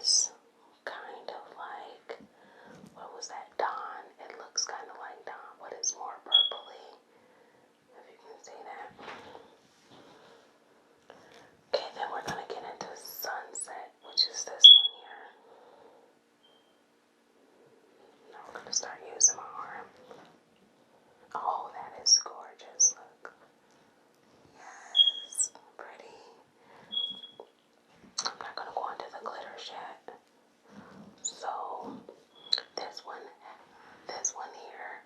is kind of like, what was that, Dawn? It looks kind of like Dawn, but it's more purpley, if you can see that. Okay, then we're going to get into Sunset, which is this one here. Now we're going to start using my arm. Oh, that is gorgeous. Look. Yes, pretty. I'm not going to go into the glitters yet. So, this one here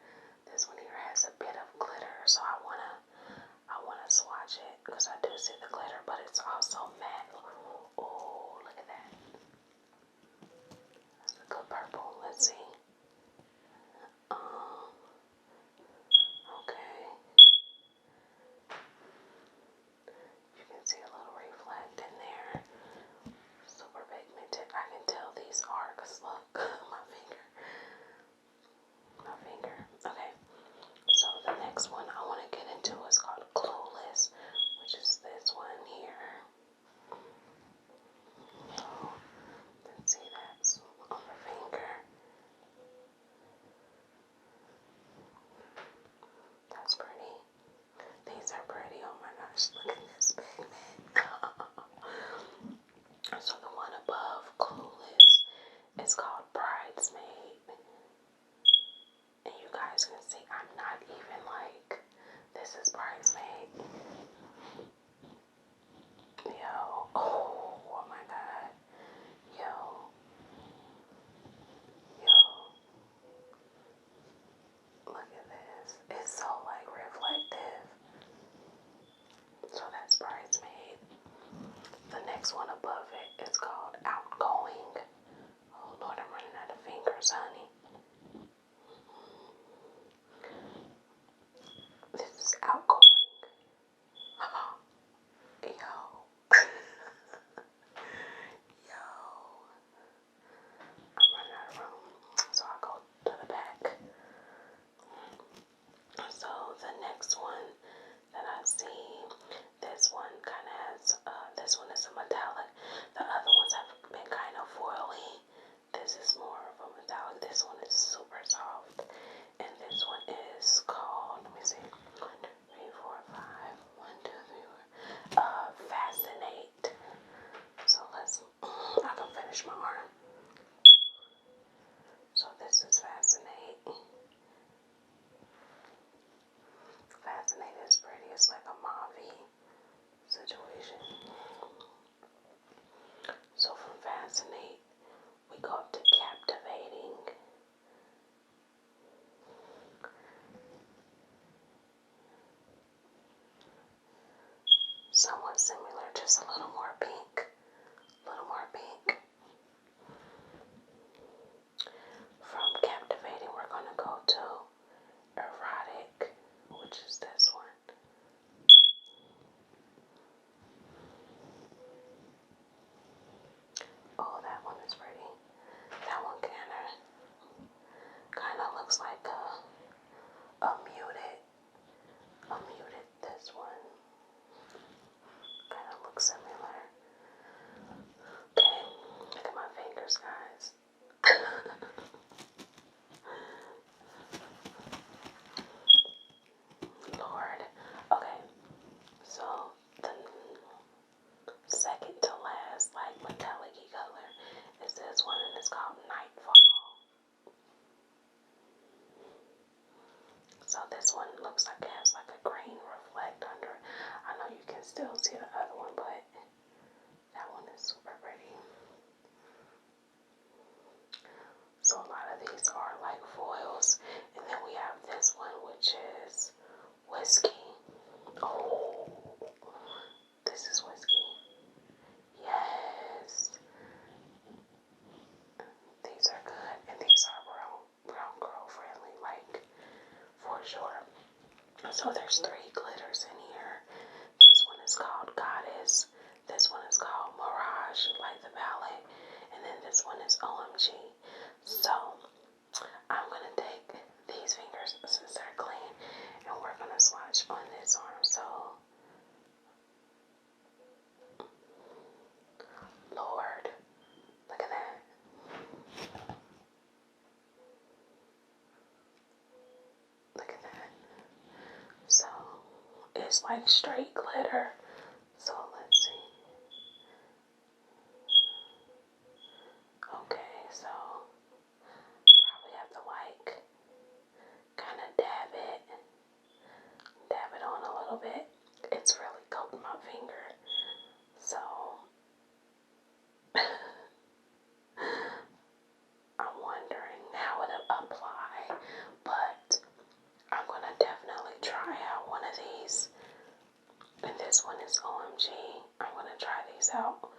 has a bit of glitter. So I wanna swatch it because I do see the glitter, but it's also matte. Oh, look at that. That's a good purple. Let's see. Okay. You can see a little reflect in there. Super pigmented. I can tell these arcs. Look, my finger. Okay. So the next one I want to get into is called Clueless, which is this one here. So let's see, that's on the finger. That's pretty. These are pretty. Oh my gosh, look at this pigment. So the one above Clueless is called Bridesmaid. And you guys can see I'm not even like, this is Bridesmaid. Yo, oh my god. Yo. Look at this. It's so like reflective. So that's Bridesmaid. The next one above it is called Outgoing. Oh Lord, I'm running out of fingers, honey. This is Outgoing. Yo. Yo. I'm running out of room. So I'll go to the back. So the next one that I see, this one kind of has, this one is a metallic. The other ones have been kind of foily. This is more of a metallic. This one is super soft. And this one is called, let me see, 1, 2, 3, 4, 5, 1, 2, 3, 4, Fascinate. So I can finish my arm. So this is Fascinate. Fascinate is pretty. It's like a mauve situation. So from Fascinate, we go up to Captivating. Somewhat similar, just a little more pink. From Captivating, we're going to go to Erotic, which is this one. Oh, that one is pretty. That one kind of looks like a muted this one. Kind of looks similar. Okay, look at my fingers, guys. Lord. Okay, so the second to last, like, metallic-y color is this one, and it's called Nightfall. So this one looks like it has like a green reflect under it. I know you can still see the other one, but that one is super pretty. So a lot of these are like foils. And then we have this one, which is Whiskey. Oh, this is Whiskey. Yes. These are good. And these are brown girl friendly, like, for sure. So there's 3 glitters in here. This one is called Goddess. This one is called Mirage, like the palette. And then this one is OMG. So I'm going to take these fingers since they're clean, and we're going to swatch on this arm. So, Lord, look at that. is like straight glitter. So let's see. Okay, so probably have to like kind of dab it on a little bit. It's really coating my finger. So I'm wondering how it'll apply, but I'm gonna definitely try out one of these. And this one is OMG. I'm gonna try these out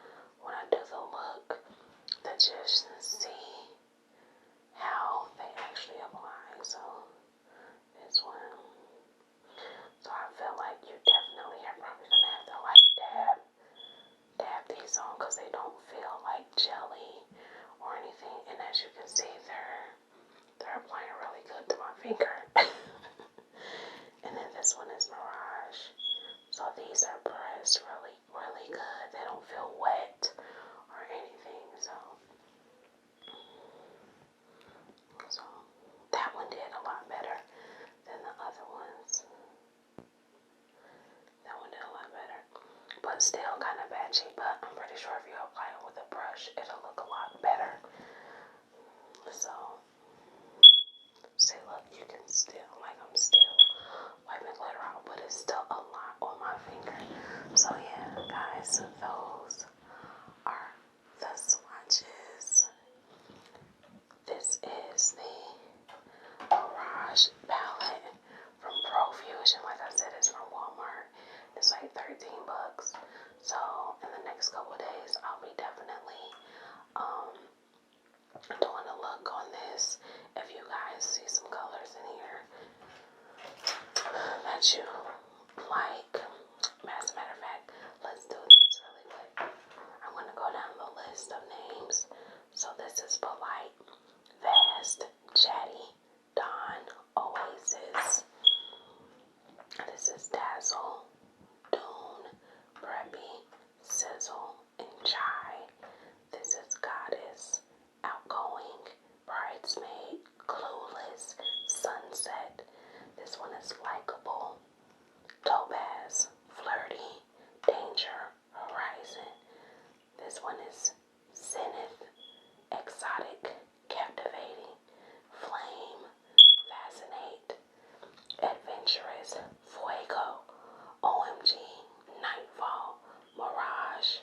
when I do the look to just see how they actually apply. So this one. So I feel like you definitely are probably gonna have to like dab these on because they don't feel like jelly or anything. And as you can see, they're applying really good to my finger. And then this one is Mirage. So these are pressed really, really good. They don't feel wet or anything. So that one did a lot better than the other ones. That one did a lot better. But still kind of patchy. But I'm pretty sure if you apply it with a brush, it'll look a lot better. So, see, look, you can still, like, I'm still wiping glitter out, but it's still a lot on my finger. So, yeah, guys, those are the swatches. This is the Mirage palette from Profusion. Like I said, it's from Walmart. It's like $13. So, in the next couple of days, I'll be definitely doing a look on this. If you guys see some colors in here that you like, as a matter of fact, let's do this really quick. I'm going to go down the list of names. So this is Polite, Vast, Chatty, Dawn, Oasis. This is Dazzle, Dune, Preppy, Sizzle, and Chai. This is Goddess, Outgoing, Bridesmaid, Clueless, Sunset. This one is Likeable, Topaz, Flirty, Danger, Horizon. This one is Zenith, Exotic, Captivating, Flame, Fascinate, Adventurous, Fuego, OMG, Nightfall, Mirage,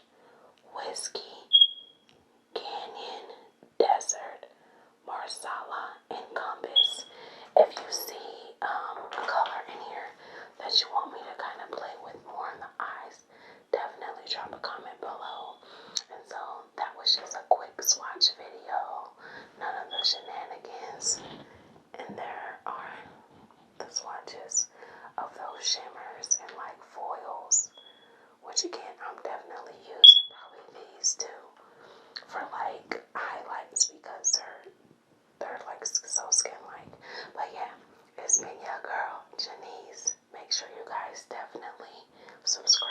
Whiskey, Canyon, Desert, Marsala, and Compass. If you see a color in here that you want me to kind of play with more in the eyes, definitely drop a comment below. And so that was just a quick swatch video, none of the shenanigans. And there are the swatches of those shimmers and like foils, which again I'm definitely using probably these two for like highlights because they're like so skin like. But yeah, it's been your girl Janice. Make sure you guys definitely subscribe